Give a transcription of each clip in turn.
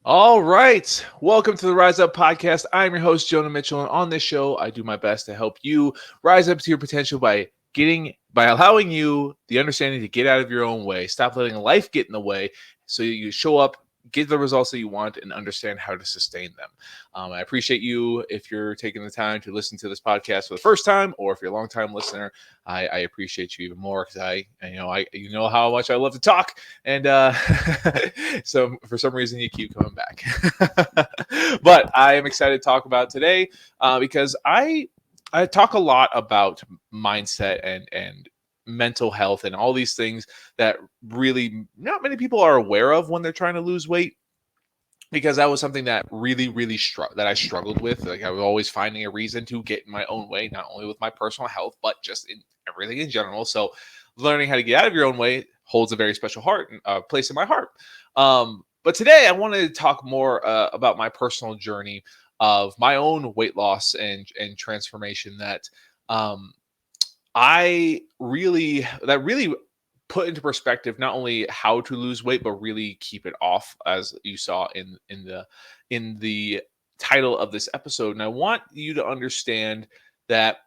All right. Welcome to the Rise Up Podcast. I'm your host, Jonah Mitchell, and on this show, I do my best to help you rise up to your potential by allowing you the understanding to get out of your own way. Stop letting life get in the way so you show up, get the results that you want, and understand how to sustain them. I appreciate you if you're taking the time to listen to this podcast for the first time, or if you're a long-time listener, I appreciate you even more because you know how much I love to talk, and so for some reason you keep coming back. But I am excited to talk about today because I talk a lot about mindset and mental health and all these things that really not many people are aware of when they're trying to lose weight, because that was something that that I struggled with. Like, I was always finding a reason to get in my own way, not only with my personal health, but just in everything in general. So learning how to get out of your own way holds a very special place in my heart. But today I wanted to talk more about my personal journey of my own weight loss and transformation um, that really put into perspective not only how to lose weight but really keep it off, as you saw in the title of this episode. And I want you to understand that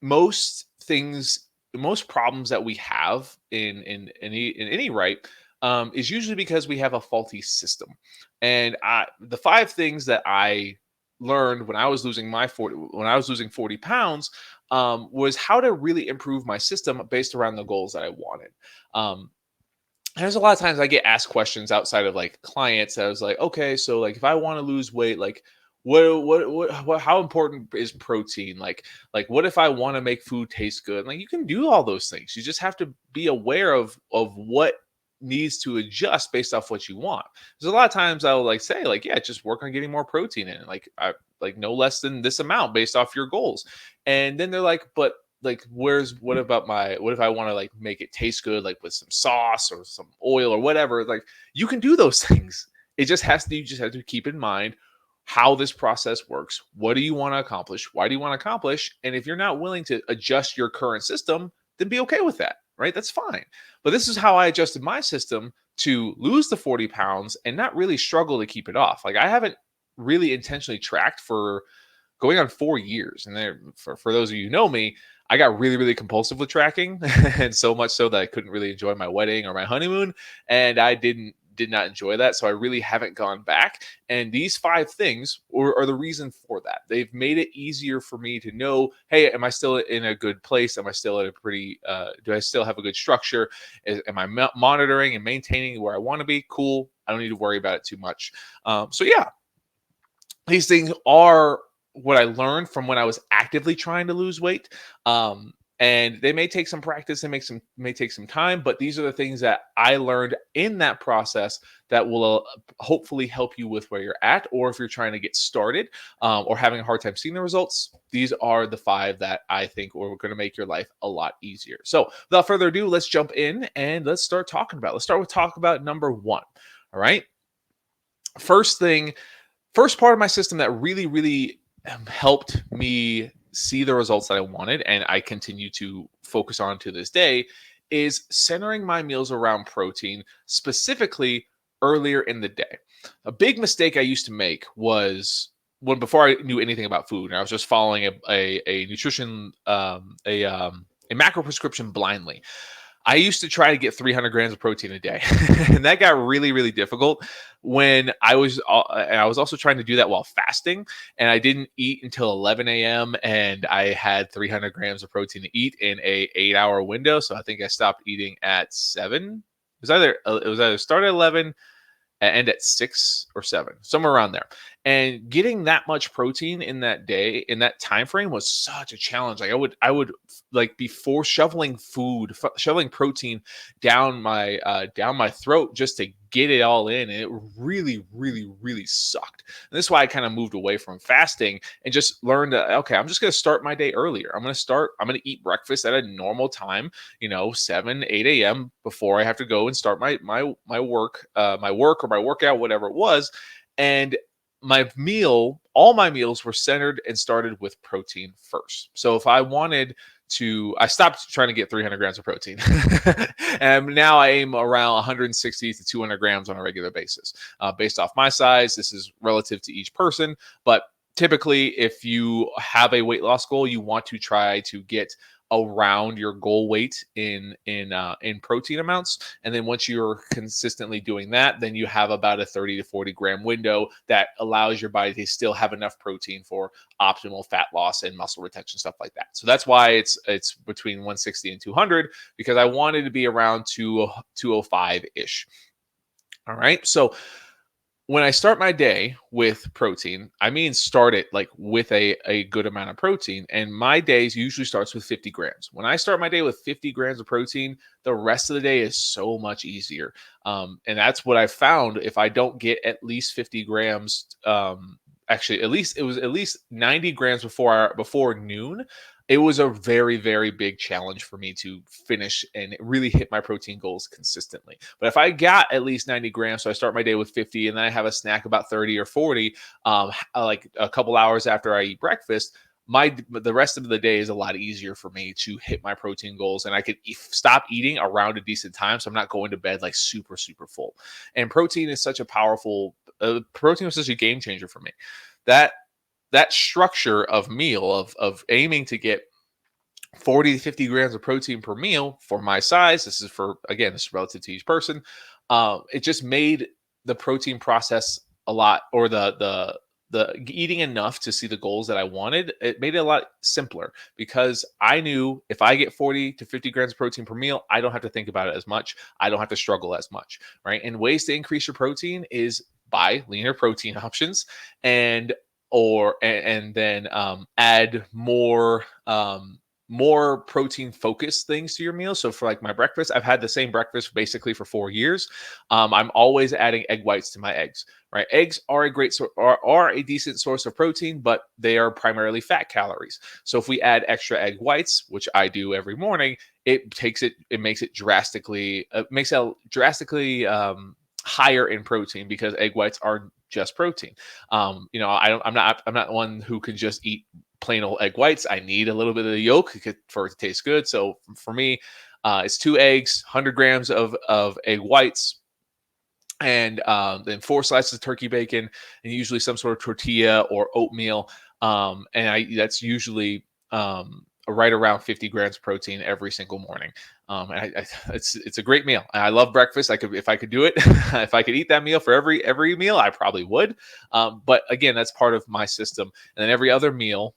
most things, most problems that we have in any right, is usually because we have a faulty system. And the five things that I learned when I was losing 40 pounds, was how to really improve my system based around the goals that I wanted. Um, there's a lot of times I get asked questions outside of like clients. I was like, okay, so like if I want to lose weight, like how important is protein? Like what if I want to make food taste good? Like, you can do all those things. You just have to be aware of what needs to adjust based off what you want. There's a lot of times I'll like say like, yeah, just work on getting more protein in. Like, I like no less than this amount based off your goals. And then they're like, but like, what if I want to like make it taste good, like with some sauce or some oil or whatever? Like, you can do those things. You just have to keep in mind how this process works. What do you want to accomplish? Why do you want to accomplish? And if you're not willing to adjust your current system, then be okay with that, right? That's fine. But this is how I adjusted my system to lose the 40 pounds and not really struggle to keep it off. Like, I haven't really intentionally tracked for going on 4 years. And there, for those of you who know me, I got really, really compulsive with tracking, and so much so that I couldn't really enjoy my wedding or my honeymoon, and I did not enjoy that. So I really haven't gone back. And these five things are the reason for that. They've made it easier for me to know, hey, am I still in a good place? Am I still at a pretty? Do I still have a good structure? Am I monitoring and maintaining where I want to be? Cool. I don't need to worry about it too much. So yeah, these things are what I learned from when I was actively trying to lose weight. And they may take some practice and may take some time, but these are the things that I learned in that process that will hopefully help you with where you're at, or if you're trying to get started, or having a hard time seeing the results. These are the five that I think are going to make your life a lot easier. So without further ado, let's jump in and let's start talking about. Let's start with talk about number one. All right. First thing, first part of my system that really helped me see the results that I wanted, and I continue to focus on to this day, is centering my meals around protein, specifically earlier in the day. A big mistake I used to make was when, before I knew anything about food, and I was just following a nutrition, a macro prescription blindly. I used to try to get 300 grams of protein a day, and that got really difficult when and I was also trying to do that while fasting, and I didn't eat until 11 a.m. and I had 300 grams of protein to eat in a 8-hour window. So I think I stopped eating at 7. It was either start at 11, end at 6 or 7, somewhere around there. And getting that much protein in that day, in that time frame, was such a challenge. Like, I would like before shoveling protein down my throat just to get it all in, and it really sucked. And this is why I kind of moved away from fasting and just learned that, okay, I'm just going to start my day earlier. I'm going to eat breakfast at a normal time, 7 8 a.m. before I have to go and start my work, or my workout, whatever it was. And all my meals were centered and started with protein first. So if I wanted I stopped trying to get 300 grams of protein. And now I aim around 160 to 200 grams on a regular basis. Based off my size, this is relative to each person, but typically if you have a weight loss goal, you want to try to get around your goal weight in protein amounts. And then once you're consistently doing that, then you have about a 30 to 40 gram window that allows your body to still have enough protein for optimal fat loss and muscle retention, stuff like that. So that's why it's between 160 and 200, because I wanted to be around 205 ish. All right. So when I start my day with protein, I mean start it like with a good amount of protein. And my days usually starts with 50 grams. When I start my day with 50 grams of protein, the rest of the day is so much easier. And that's what I found. If I don't get at least 50 grams, actually at least it was at least 90 grams before noon, it was a very, very big challenge for me to finish and really hit my protein goals consistently. But if I got at least 90 grams, so I start my day with 50 and then I have a snack about 30 or 40, like a couple hours after I eat breakfast, the rest of the day is a lot easier for me to hit my protein goals, and I could stop eating around a decent time, so I'm not going to bed like super full. And protein is such a powerful protein was such a game changer for me. That that structure of meal of aiming to get 40 to 50 grams of protein per meal for my size, this is for, again, this is relative to each person, it just made the protein process a lot, or the eating enough to see the goals that I wanted, it made it a lot simpler, because I knew if I get 40 to 50 grams of protein per meal, I don't have to think about it as much. I don't have to struggle as much, right? And ways to increase your protein is buy leaner protein options, and then add more protein focused things to your meal. So for like my breakfast, I've had the same breakfast basically for 4 years. I'm always adding egg whites to my eggs. Right, eggs are a are a decent source of protein, but they are primarily fat calories. So if we add extra egg whites, which I do every morning, it makes it drastically higher in protein, because egg whites are just protein. I'm not one who can just eat plain old egg whites. I need a little bit of the yolk for it to taste good. So for me, it's 2 eggs, 100 grams of egg whites, and then 4 slices of turkey bacon, and usually some sort of tortilla or oatmeal. That's usually right around 50 grams of protein every single morning. It's a great meal. I love breakfast. If I could do it, if I could eat that meal for every meal, I probably would. But again, that's part of my system. And then every other meal,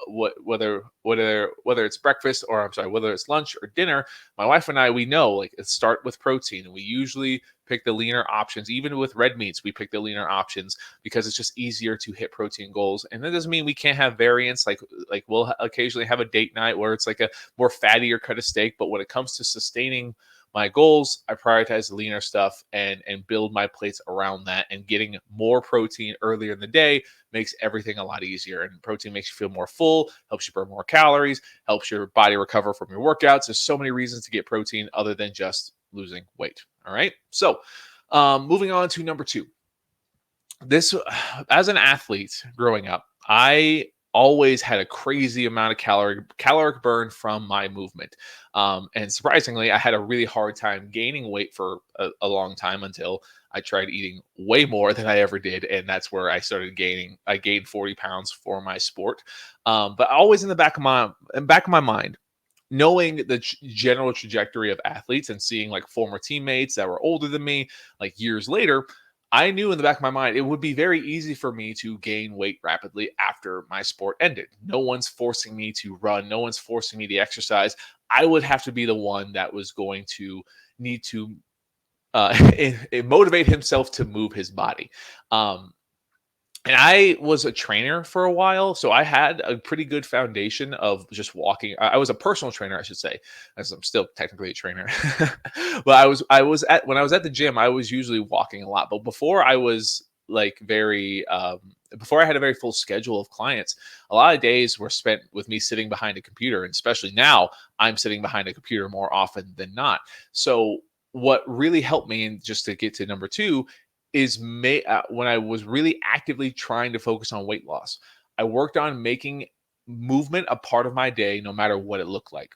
whether it's breakfast, or I'm sorry, whether it's lunch or dinner, my wife and I, we know, like, start with protein, and we usually pick the leaner options. Even with red meats, we pick the leaner options because it's just easier to hit protein goals. And that doesn't mean we can't have variants. Like we'll occasionally have a date night where it's like a more fattier cut of steak. But when it comes to sustaining my goals, I prioritize the leaner stuff and build my plates around that. And getting more protein earlier in the day makes everything a lot easier. And protein makes you feel more full, helps you burn more calories, helps your body recover from your workouts. There's so many reasons to get protein other than just losing weight. All right. So moving on to number 2. This, as an athlete growing up, I always had a crazy amount of caloric burn from my movement. And surprisingly, I had a really hard time gaining weight for a long time, until I tried eating way more than I ever did. And that's where I started gaining. I gained 40 pounds for my sport. But always in the back of my mind, knowing the general trajectory of athletes and seeing like former teammates that were older than me, like years later, I knew in the back of my mind it would be very easy for me to gain weight rapidly after my sport ended. No one's forcing me to run, no one's forcing me to exercise. I would have to be the one that was going to need to motivate himself to move his body. And I was a trainer for a while, so I had a pretty good foundation of just walking. I was a personal trainer, I should say, as I'm still technically a trainer. But when I was at the gym, I was usually walking a lot. But before I was like before I had a very full schedule of clients, a lot of days were spent with me sitting behind a computer. And especially now, I'm sitting behind a computer more often than not. So what really helped me, and just to get to number 2, is when I was really actively trying to focus on weight loss, I worked on making movement a part of my day, no matter what it looked like.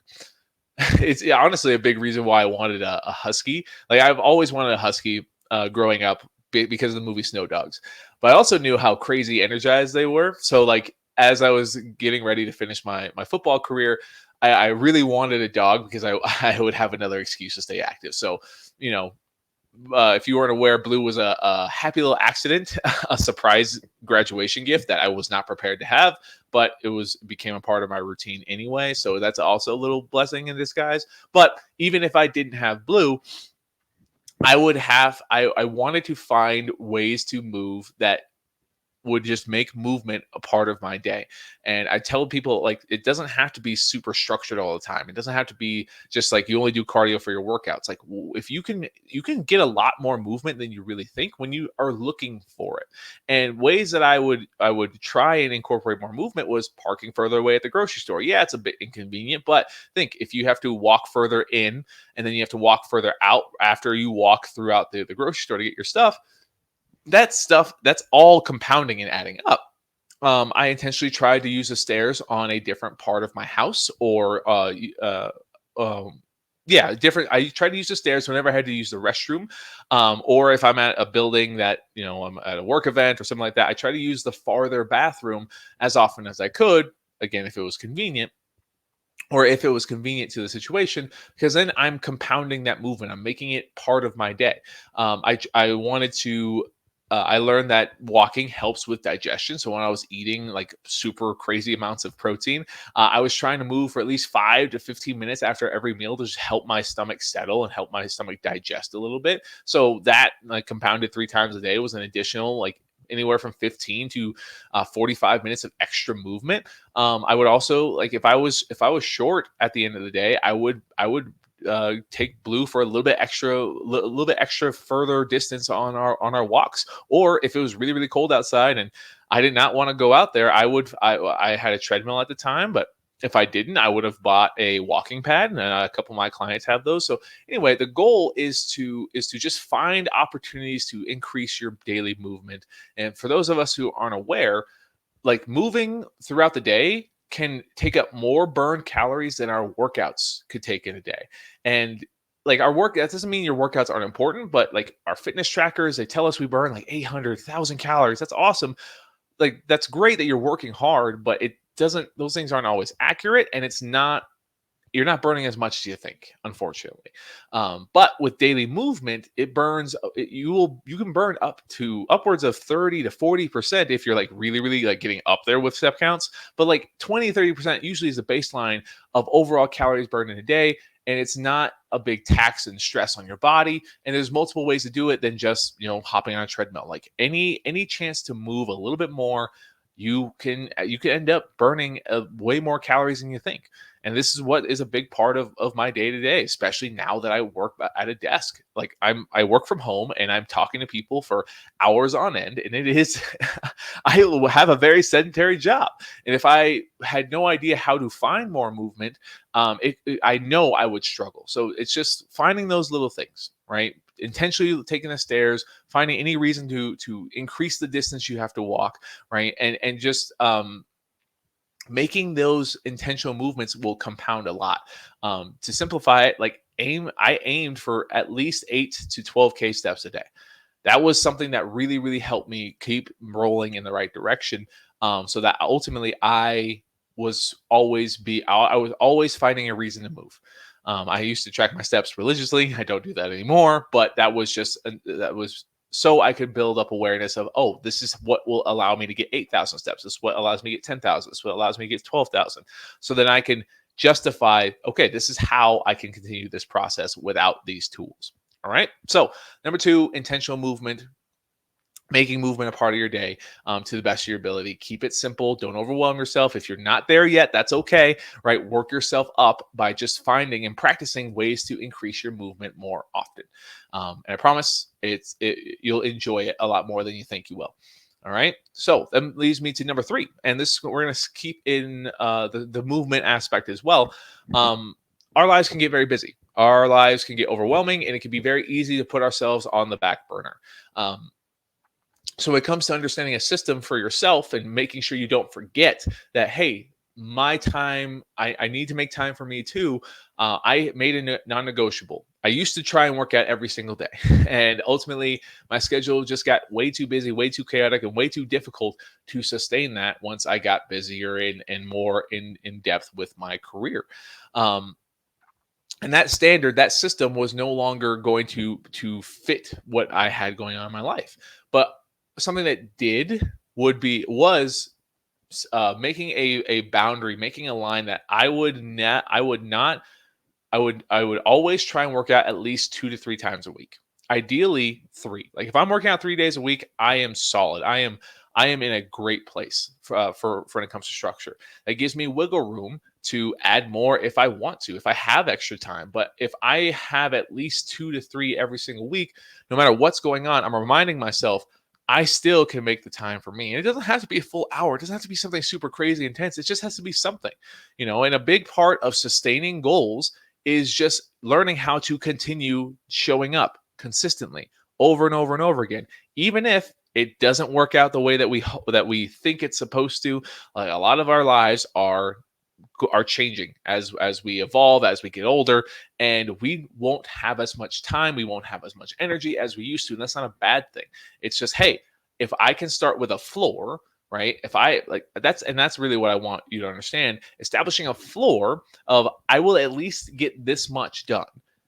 It's honestly a big reason why I wanted a husky. Like I've always wanted a husky growing up because of the movie Snow Dogs, but I also knew how crazy energized they were. So like as I was getting ready to finish my football career, I really wanted a dog because I I would have another excuse to stay active. So you know, if you weren't aware, Blue was a happy little accident, a surprise graduation gift that I was not prepared to have, but became a part of my routine anyway. So that's also a little blessing in disguise. But even if I didn't have Blue, I wanted to find ways to move that would just make movement a part of my day. And I tell people like it doesn't have to be super structured all the time. It doesn't have to be just like you only do cardio for your workouts. Like if you can get a lot more movement than you really think when you are looking for it. And ways that I would try and incorporate more movement was parking further away at the grocery store. Yeah, it's a bit inconvenient, but think if you have to walk further in and then you have to walk further out after you walk throughout the grocery store to get your stuff that's all compounding and adding up. I intentionally tried to use the stairs on a different part of my house, or yeah, different. I tried to use the stairs whenever I had to use the restroom, or if I'm at a building that I'm at a work event or something like that. I try to use the farther bathroom as often as I could. Again, if it was convenient, or if it was convenient to the situation, because then I'm compounding that movement. I'm making it part of my day. I wanted to. I learned that walking helps with digestion. So when I was eating like super crazy amounts of protein, I was trying to move for at least 5 to 15 minutes after every meal to just help my stomach settle and help my stomach digest a little bit. So that like compounded 3 times a day was an additional like anywhere from 15 to 45 minutes of extra movement. I would also like if I was short at the end of the day, I would take Blue for a little bit extra further distance on our walks. Or if it was really really cold outside and I did not want to go out there, I had a treadmill at the time, but if I didn't, I would have bought a walking pad, and a couple of my clients have those. So anyway, the goal is to just find opportunities to increase your daily movement. And for those of us who aren't aware, like moving throughout the day can take up more burned calories than our workouts could take in a day. And like that doesn't mean your workouts aren't important, but like our fitness trackers, they tell us we burn like 800,000 calories. That's awesome. Like that's great that you're working hard, but it doesn't those things aren't always accurate, and you're not burning as much as you think, unfortunately. But with daily movement, you can burn up to upwards of 30 to 40% if you're like really, really like getting up there with step counts. But like 20 to 30% usually is the baseline of overall calories burned in a day. And it's not a big tax and stress on your body. And there's multiple ways to do it than just, hopping on a treadmill. Like any chance to move a little bit more, you can end up burning way more calories than you think. And this is what is a big part of my day to day, especially now that I work at a desk. Like I work from home and I'm talking to people for hours on end, and it is I have a very sedentary job. And if I had no idea how to find more movement, I know I would struggle. So it's just finding those little things, right? Intentionally taking the stairs, finding any reason to increase the distance you have to walk, right? And just making those intentional movements will compound a lot. To simplify it, like I aimed for at least 8 to 12K steps a day. That was something that really, really helped me keep rolling in the right direction. So that ultimately I was always finding a reason to move. I used to track my steps religiously. I don't do that anymore, but that was so I could build up awareness of, oh, this is what will allow me to get 8,000 steps. This is what allows me to get 10,000. This is what allows me to get 12,000. So then I can justify, okay, this is how I can continue this process without these tools. All right. So number 2, intentional movement, making movement a part of your day, to the best of your ability. Keep it simple. Don't overwhelm yourself. If you're not there yet, that's okay, right? Work yourself up by just finding and practicing ways to increase your movement more often. And I promise you'll enjoy it a lot more than you think you will. All right. So that leads me to number 3. And this we're going to keep in the movement aspect as well. Our lives can get very busy. Our lives can get overwhelming, and it can be very easy to put ourselves on the back burner. So when it comes to understanding a system for yourself and making sure you don't forget that, hey, my time, I need to make time for me too. I made a non-negotiable. I used to try and work out every single day, and ultimately my schedule just got way too busy, way too chaotic, and way too difficult to sustain that once I got busier and more in depth with my career. Um, and that standard, that system was no longer going to fit what I had going on in my life. But something that did would be was making a boundary, making a line that I would always try and work out at least 2 to 3 times a week. Ideally, three. Like if I'm working out 3 days a week, I am solid. I am in a great place for when it comes to structure. That gives me wiggle room to add more if I want to, if I have extra time. But if I have at least 2 to 3 every single week, no matter what's going on, I'm reminding myself I still can make the time for me. And it doesn't have to be a full hour. It doesn't have to be something super crazy intense. It just has to be something, and a big part of sustaining goals is just learning how to continue showing up consistently over and over and over again, even if it doesn't work out the way that we think it's supposed to. Like a lot of our lives are changing as we evolve, as we get older, and we won't have as much time, we won't have as much energy as we used to, and that's not a bad thing. It's just, hey, if I can start with a floor, right? If I like that's really what I want you to understand, establishing a floor of I will at least get this much done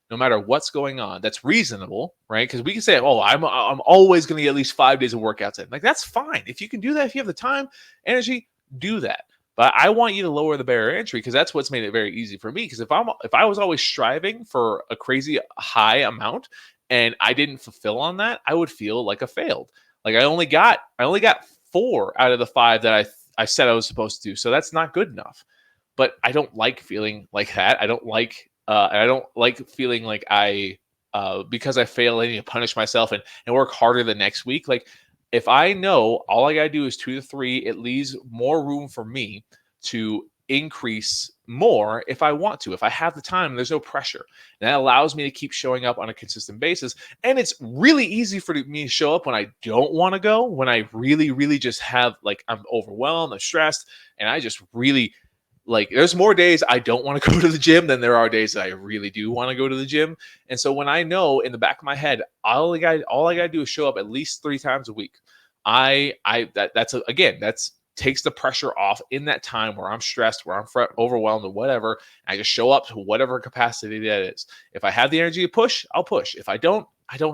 no matter what's going on. That's reasonable, right? Because we can say, oh, I'm always going to get at least 5 days of workouts in. Like that's fine. If you can do that, if you have the time, energy, do that. But I want you to lower the barrier entry because that's what's made it very easy for me. Because if I was always striving for a crazy high amount and I didn't fulfill on that, I would feel like a failed. Like I only got 4 out of the 5 that I said I was supposed to do. So that's not good enough. But I don't like feeling like that. I don't like feeling like I because I fail, I need to punish myself and work harder the next week. Like if I know all I gotta do is 2 to 3, it leaves more room for me to increase more if I want to. If I have the time, there's no pressure. And that allows me to keep showing up on a consistent basis. And it's really easy for me to show up when I don't want to go, when I really, really just have like I'm overwhelmed, I'm stressed, and I just really like there's more days I don't want to go to the gym than there are days that I really do want to go to the gym. And so when I know in the back of my head, all I got to do is show up at least 3 times a week. Again, that's takes the pressure off in that time where I'm stressed, where I'm overwhelmed or whatever. I just show up to whatever capacity that is. If I have the energy to push, I'll push. If I don't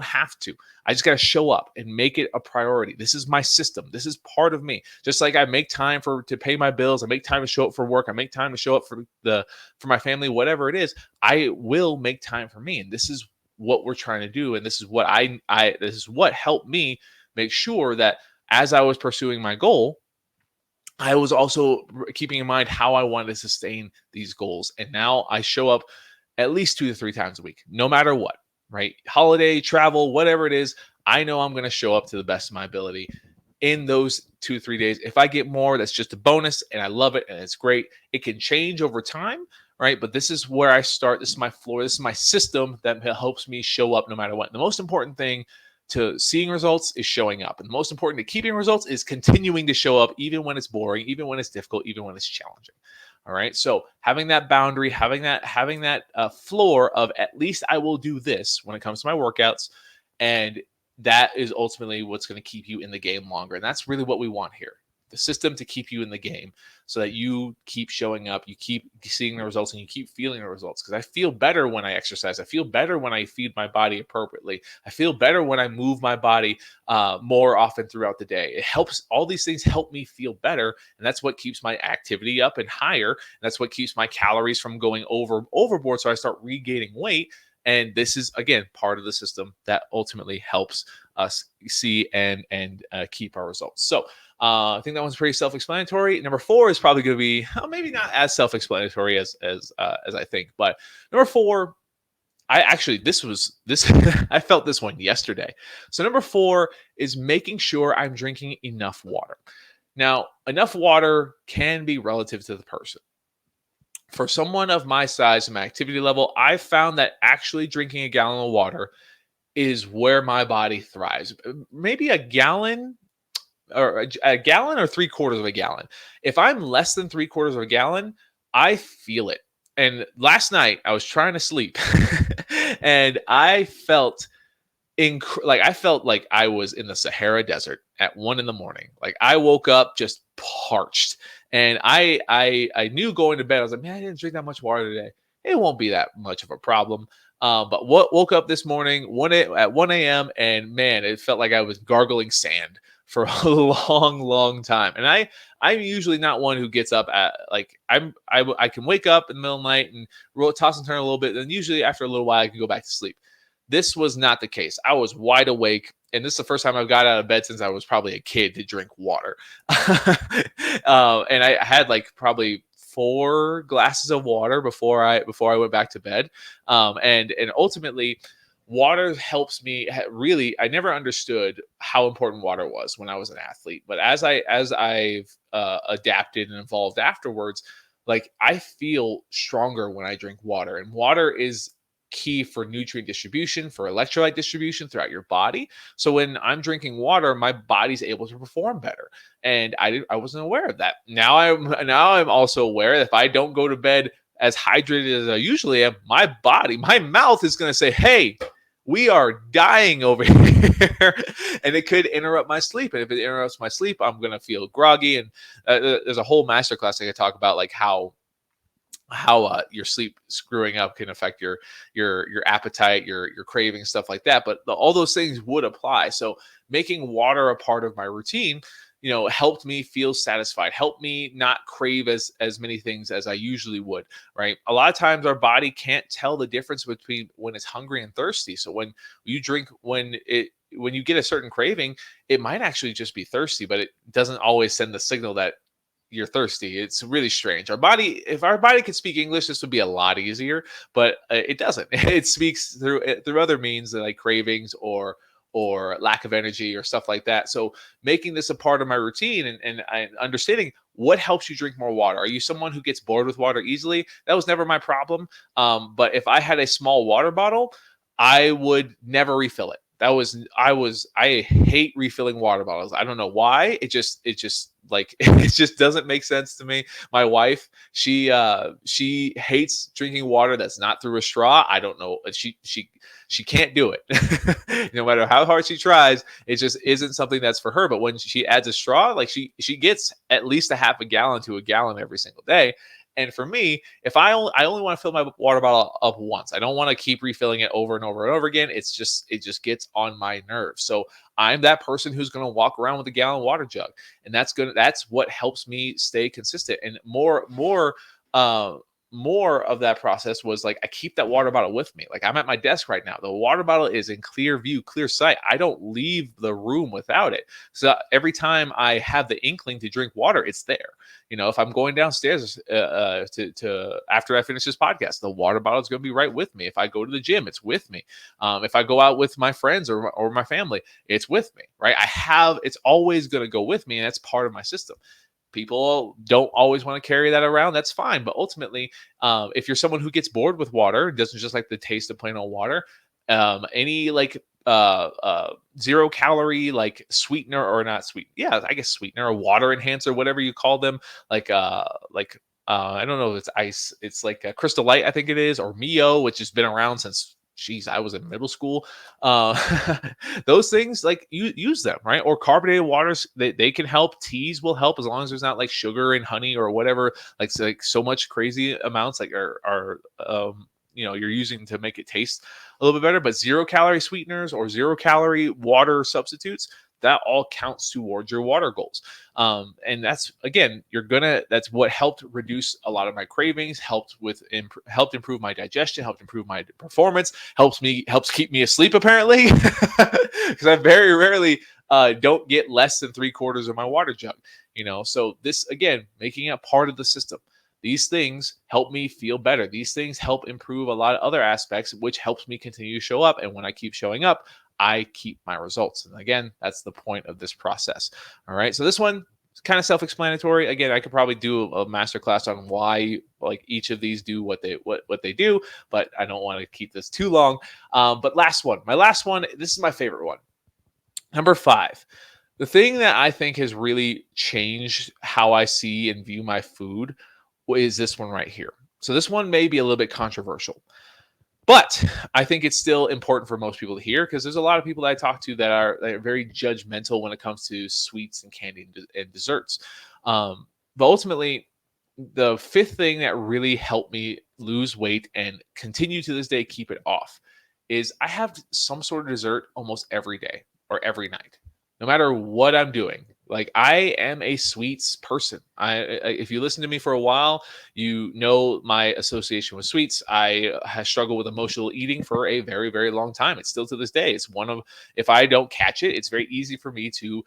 have to. I just got to show up and make it a priority. This is my system. This is part of me. Just like I make time to pay my bills, I make time to show up for work, I make time to show up for my family, whatever it is, I will make time for me. And this is what we're trying to do. And this is what this is what helped me make sure that as I was pursuing my goal, I was also keeping in mind how I wanted to sustain these goals. And now I show up at least 2 to 3 times a week, no matter what, right? Holiday, travel, whatever it is, I know I'm going to show up to the best of my ability in those 2 3 days. If I get more, that's just a bonus and I love it and it's great. It can change over time, right? But this is where I start. This is my floor. This is my system that helps me show up no matter what. The most important thing to seeing results is showing up. And the most important to keeping results is continuing to show up, even when it's boring, even when it's difficult, even when it's challenging. All right. So having that boundary, having that floor of at least I will do this when it comes to my workouts, and that is ultimately what's going to keep you in the game longer. And that's really what we want here. The system to keep you in the game so that you keep showing up, you keep seeing the results, and you keep feeling the results. Because I feel better when I exercise. I feel better when I feed my body appropriately. I feel better when I move my body more often throughout the day. It helps. All these things help me feel better, and that's what keeps my activity up and higher. And that's what keeps my calories from going overboard. So I start regaining weight. And this is again part of the system that ultimately helps us see and keep our results. So I think that one's pretty self-explanatory. Number 4 is probably going to be maybe not as self-explanatory as I think, but number 4, I actually this I felt this one yesterday. So number 4 is making sure I'm drinking enough water. Now, enough water can be relative to the person. For someone of my size and my activity level, I've found that actually drinking a gallon of water is where my body thrives. Maybe a gallon or a gallon or 3/4 of a gallon. If I'm less than 3/4 of a gallon, I feel it. And last night I was trying to sleep and I felt like I was in the Sahara Desert at 1 in the morning. Like I woke up just parched, and I knew going to bed. I was like, man, I didn't drink that much water today. It won't be that much of a problem. But what woke up this morning at 1 a.m. and man, it felt like I was gargling sand for a long time. And I'm usually not one who gets up at like I can wake up in the middle of the night and toss and turn a little bit, and usually after a little while I can go back to sleep. This was not the case. I was wide awake, and this is the first time I've got out of bed since I was probably a kid to drink water. And I had like probably 4 glasses of water before I went back to bed. And ultimately, water helps me really. I never understood how important water was when I was an athlete, but as I've adapted and evolved afterwards, like I feel stronger when I drink water, and water is key for nutrient distribution, for electrolyte distribution throughout your body. So when I'm drinking water, my body's able to perform better. And I wasn't aware of that. Now I'm also aware that if I don't go to bed as hydrated as I usually am, my mouth is going to say, "Hey, we are dying over here," and it could interrupt my sleep. And if it interrupts my sleep, I'm going to feel groggy. And there's a whole masterclass I could talk about, like how your sleep screwing up can affect your appetite, your craving, stuff like that. But all those things would apply. So making water a part of my routine, helped me feel satisfied, helped me not crave as many things as I usually would. Right? A lot of times our body can't tell the difference between when it's hungry and thirsty. So when you drink, when you get a certain craving, it might actually just be thirsty, but it doesn't always send the signal that you're thirsty. It's really strange. If our body could speak English, this would be a lot easier, but it doesn't. It speaks through other means like cravings or lack of energy or stuff like that. So making this a part of my routine and understanding what helps you drink more water. Are you someone who gets bored with water easily? That was never my problem. But if I had a small water bottle, I would never refill it. I hate refilling water bottles. I don't know why. It just like it just doesn't make sense to me. My wife, she hates drinking water that's not through a straw. I don't know. She can't do it. No matter how hard she tries, it just isn't something that's for her. But when she adds a straw, like she gets at least a half a gallon to a gallon every single day. And for me, if I only want to fill my water bottle up once. I don't want to keep refilling it over and over and over again. It just gets on my nerves. So I'm that person who's going to walk around with a gallon water jug, and that's what helps me stay consistent. And uh more of that process was like I keep that water bottle with me. Like I'm at my desk right now. The water bottle is in clear view, clear sight. I don't leave the room without it. So every time I have the inkling to drink water, it's there. If I'm going downstairs to after I finish this podcast, the water bottle is going to be right with me. If I go to the gym, it's with me. If I go out with my friends or my family, it's with me. Right? It's always going to go with me, and that's part of my system. People don't always want to carry that around. That's fine. But ultimately, if you're someone who gets bored with water, doesn't just like the taste of plain old water, any like 0 calorie like sweetener or not sweet, yeah, I guess sweetener or water enhancer, whatever you call them, like I don't know if it's ice, it's like a Crystal Light, I think it is, or Mio, which has been around since I was in middle school. Uh, those things, like you use them, right? Or carbonated waters, they can help. Teas will help as long as there's not like sugar and honey or whatever, like so much crazy amounts like are you're using to make it taste a little bit better. But 0 calorie sweeteners or 0 calorie water substitutes, that all counts towards your water goals. And that's again, that's what helped reduce a lot of my cravings, helped improve my digestion, helped improve my performance, helps keep me asleep apparently, because I very rarely don't get less than 3/4 of my water jug. So this again, making it part of the system. These things help me feel better. These things help improve a lot of other aspects, which helps me continue to show up. And when I keep showing up, I keep my results. And again, that's the point of this process. All right. So this one is kind of self-explanatory. Again, I could probably do a masterclass on why like each of these do what they do, but I don't want to keep this too long. But my last one, this is my favorite one. Number 5. The thing that I think has really changed how I see and view my food is this one right here. So this one may be a little bit controversial, but I think it's still important for most people to hear because there's a lot of people that I talk to that are very judgmental when it comes to sweets and candy and desserts. But ultimately, the fifth thing that really helped me lose weight and continue to this day keep it off is I have some sort of dessert almost every day or every night, no matter what I'm doing. Like I am a sweets person. If you listen to me for a while, you know my association with sweets. I have struggled with emotional eating for a very, very long time. It's still to this day. It's one of, if I don't catch it, it's very easy for me to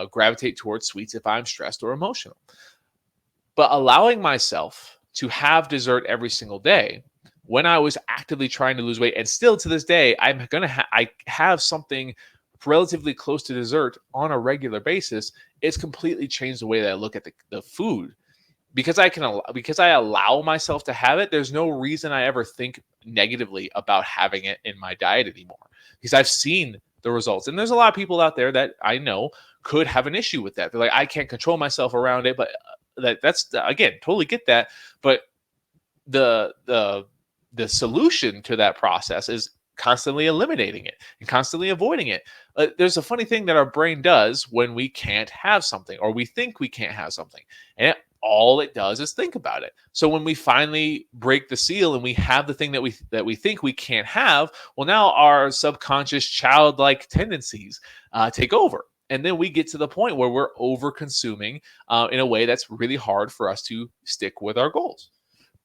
gravitate towards sweets if I'm stressed or emotional. But allowing myself to have dessert every single day when I was actively trying to lose weight, and still to this day, I have something relatively close to dessert on a regular basis. It's completely changed the way that I look at the food because because I allow myself to have it. There's no reason I ever think negatively about having it in my diet anymore because I've seen the results. And there's a lot of people out there that I know could have an issue with that. They're like, I can't control myself around it, but that's again, totally get that. But the solution to that process is constantly eliminating it and constantly avoiding it. There's a funny thing that our brain does when we can't have something or we think we can't have something, and all it does is think about it. So when we finally break the seal and we have the thing that we think we can't have, well, now our subconscious childlike tendencies take over. And then we get to the point where we're over consuming in a way that's really hard for us to stick with our goals.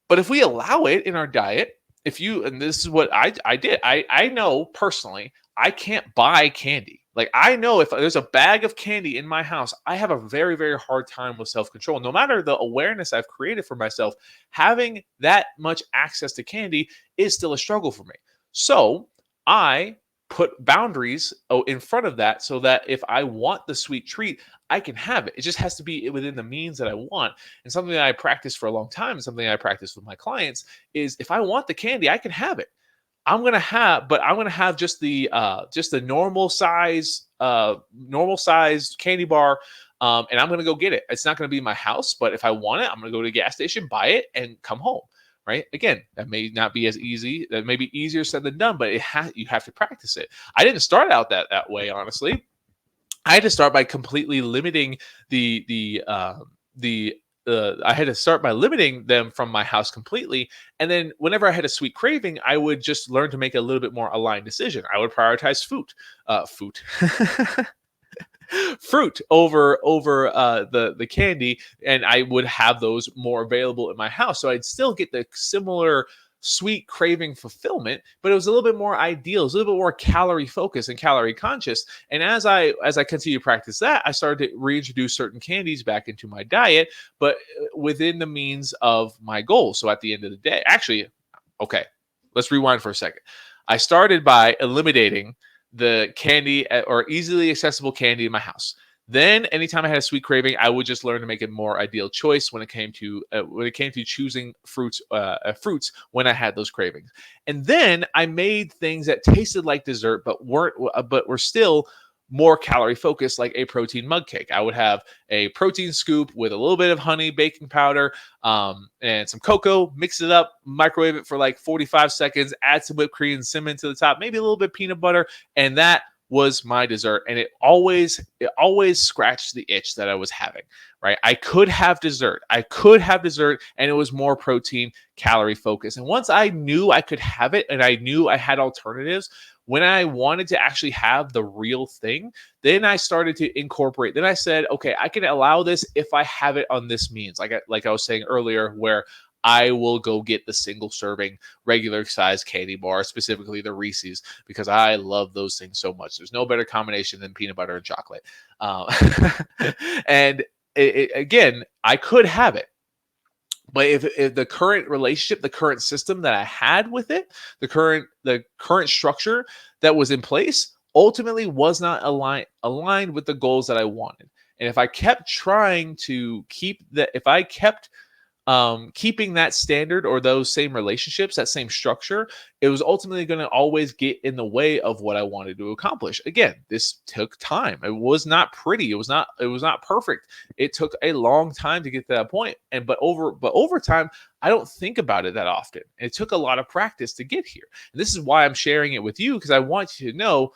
But if we allow it in our diet, if you, and this is what I did, I know personally, I can't buy candy. Like I know if there's a bag of candy in my house, I have a very, very hard time with self-control. No matter the awareness I've created for myself, having that much access to candy is still a struggle for me. So I put boundaries in front of that so that if I want the sweet treat, I can have it. It just has to be within the means that I want. And something that I practice for a long time, something I practice with my clients is if I want the candy, I can have it. I'm gonna have just the normal size candy bar, and I'm gonna go get it. It's not gonna be in my house, but if I want it, I'm gonna go to the gas station, buy it, and come home. Right? Again, that may not be as easy. That may be easier said than done, but you have to practice it. I didn't start out that way, honestly. I had to start by completely limiting the I had to start by limiting them from my house completely. And then whenever I had a sweet craving, I would just learn to make a little bit more aligned decision. I would prioritize food, fruit over the candy, and I would have those more available in my house. So I'd still get the similar sweet craving fulfillment, but it was a little bit more ideal. It was a little bit more calorie focused and calorie conscious. And as I continue to practice that, I started to reintroduce certain candies back into my diet, but within the means of my goal. So at the end of the day, actually, okay, let's rewind for a second. I started by eliminating the candy or easily accessible candy in my house. Then, anytime I had a sweet craving, I would just learn to make a more ideal choice when it came to choosing fruits when I had those cravings. And then I made things that tasted like dessert, but were still more calorie focused, like a protein mug cake. I would have a protein scoop with a little bit of honey, baking powder, and some cocoa. Mix it up, microwave it for like 45 seconds. Add some whipped cream and cinnamon to the top, maybe a little bit of peanut butter, and that was my dessert. And it always scratched the itch that I was having. Right? I could have dessert, and it was more protein, calorie focused. And once I knew I could have it, and I knew I had alternatives, when I wanted to actually have the real thing, then I started to incorporate. Then I said, okay, I can allow this if I have it on this means, like I was saying earlier, where I will go get the single serving regular size candy bar, specifically the Reese's, because I love those things so much. There's no better combination than peanut butter and chocolate. Um, and again, I could have it. But if the current relationship, the current system that I had with it, the current structure that was in place, ultimately was not aligned with the goals that I wanted. And if I kept trying to keep that, if I kept keeping that standard or those same relationships, that same structure, it was ultimately going to always get in the way of what I wanted to accomplish. Again, this took time. It was not pretty. It was not perfect. It took a long time to get to that point. But over time, I don't think about it that often. It took a lot of practice to get here. And this is why I'm sharing it with you, because I want you to know,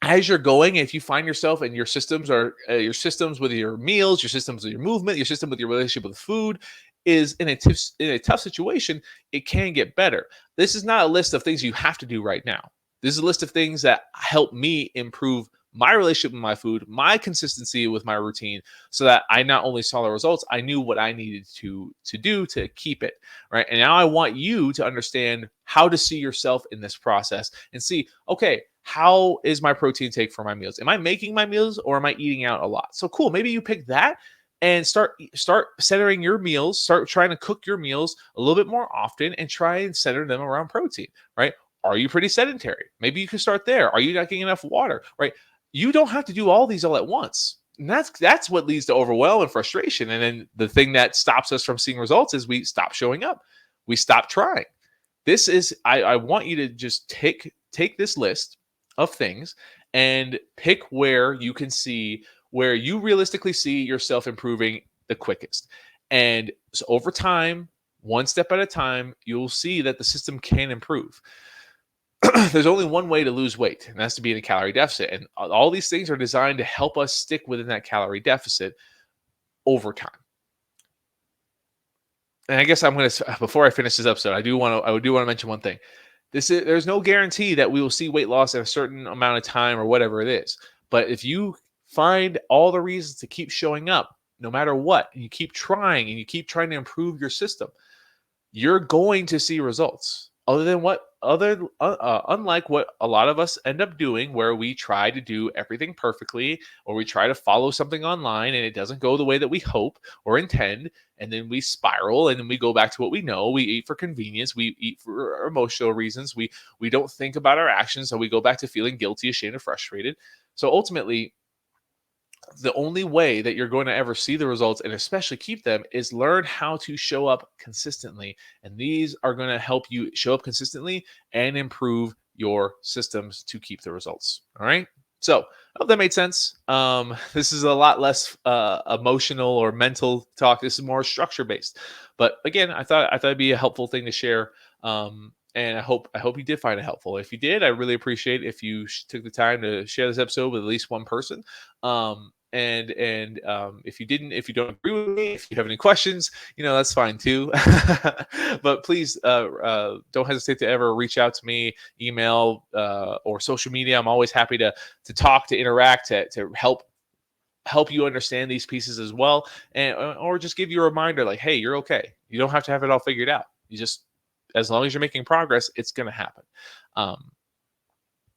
as you're going, if you find yourself and your systems are your systems with your meals, your systems with your movement, your system with your relationship with food is in a tough situation, it can get better. This is not a list of things you have to do right now. This is a list of things that help me improve my relationship with my food, my consistency with my routine, so that I not only saw the results, I knew what I needed to do to keep it right. And now I want you to understand how to see yourself in this process and see, okay, how is my protein take for my meals? Am I making my meals or am I eating out a lot? So cool. Maybe you pick that and start centering your meals. Start trying to cook your meals a little bit more often and try and center them around protein. Right? Are you pretty sedentary? Maybe you can start there. Are you not getting enough water? Right? You don't have to do all these all at once. And that's what leads to overwhelm and frustration. And then the thing that stops us from seeing results is we stop showing up. We stop trying. This is I want you to just take this list of things and pick where you can see where you realistically see yourself improving the quickest. And so over time, one step at a time, you'll see that the system can improve. There's only one way to lose weight, and that's to be in a calorie deficit. And all these things are designed to help us stick within that calorie deficit over time. And I guess I'm going to, before I finish this episode, I do want to mention one thing. There's no guarantee that we will see weight loss in a certain amount of time or whatever it is. But if you find all the reasons to keep showing up, no matter what, and you keep trying and you keep trying to improve your system, you're going to see results. Unlike what a lot of us end up doing, where we try to do everything perfectly, or we try to follow something online and it doesn't go the way that we hope or intend, and then we spiral and then we go back to what we know. We eat for convenience, we eat for emotional reasons, we don't think about our actions, so we go back to feeling guilty, ashamed, and frustrated. So ultimately, the only way that you're going to ever see the results and especially keep them is learn how to show up consistently. And these are going to help you show up consistently and improve your systems to keep the results. All right. So I hope that made sense. This is a lot less emotional or mental talk. This is more structure based. But again, I thought it'd be a helpful thing to share. And I hope you did find it helpful. If you did, I really appreciate if you took the time to share this episode with at least one person. And if you didn't, if you don't agree with me, if you have any questions, that's fine too. But please don't hesitate to ever reach out to me, email or social media. I'm always happy to talk, to interact, to help you understand these pieces as well, and or just give you a reminder, like, hey, you're okay. You don't have to have it all figured out. You just, as long as you're making progress, it's going to happen. Um,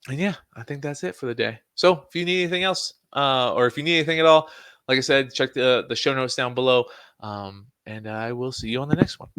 and yeah, I think that's it for the day. So if you need anything else, or if you need anything at all, like I said, check the show notes down below. And I will see you on the next one.